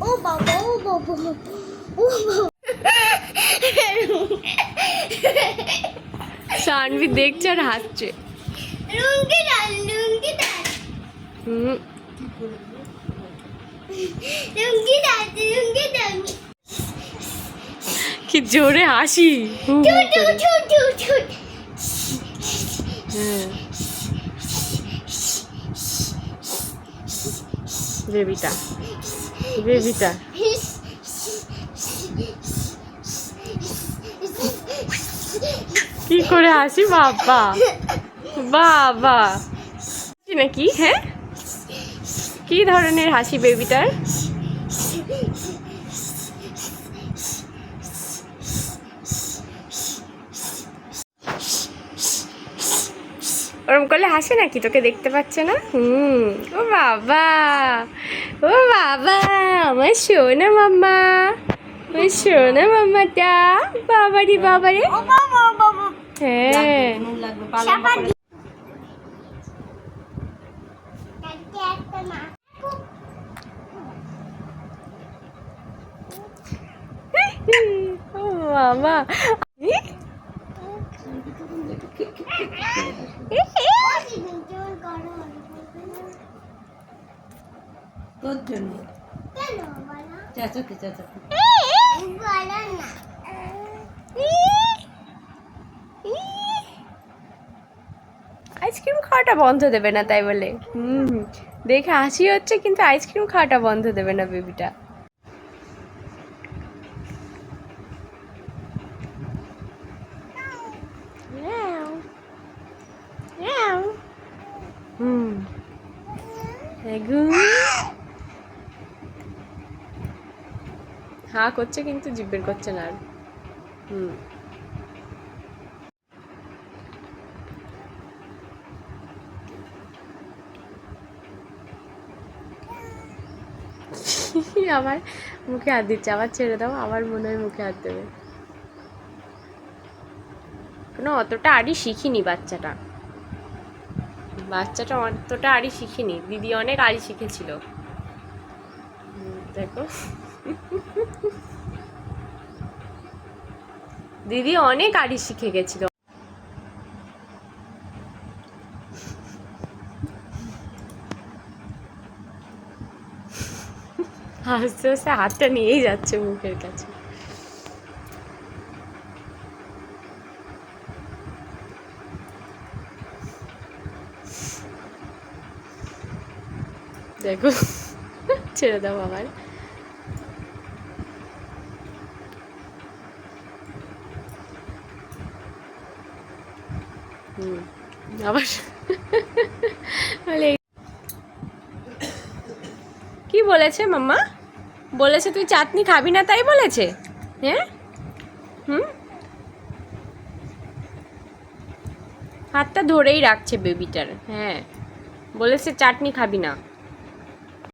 ও বাবা ও বাবা ও বাবা সানভি দেখছে আর হাসছে। লুঙ্গি দাও লুঙ্গি দাও লুঙ্গি দাও লুঙ্গি দাও কি জোরে হাসি। বেবিটা বেবিটা কি করে হাসি বাবা বাবা নাকি? হ্যাঁ, কি ধরনের হাসি বেবিটার? ওরম করলে হাসে নাকি? তোকে দেখতে পাচ্ছে না? ও বাবা ও বাবা আমার সোনা মাম্মা, আমার সোনা মাম্মাটা। বাবারি বাবারে হ্যাঁ। ও বাবা তোর জন্য চাচাকে চাচাকে আইসক্রিম খাওয়াটা বন্ধ দেবে না তাই বলে। দেখে হাসি হচ্ছে কিন্তু আইসক্রিম খাওয়াটা বন্ধ দেবে না বেবিটা। হ্যাঁ করছে কিন্তু জিভ বের করছে না আর। আবার মুখে হাত দিচ্ছে, আবার ছেড়ে দাও, আবার মনে হয় মুখে হাত দেবে। কোনো অতটা আড়ি শিখিনি বাচ্চাটা, বাচ্চাটা অতটা আড়ি শিখিনি। দিদি অনেক আড়ি শিখেছিল দেখো। দিদি অনেক আড়ি শিখে গেছিল। আস্তে আস্তে হাতটা নিয়েই যাচ্ছে মুখের কাছে। দেখো ছেড়ে দাও আবার। আবার কি বলেছে মাম্মা? বলেছে তুই চাটনি খাবি না তাই বলেছে? হ্যাঁ হাতটা ধরেই রাখছে বেবিটার। হ্যাঁ বলেছে চাটনি খাবি না।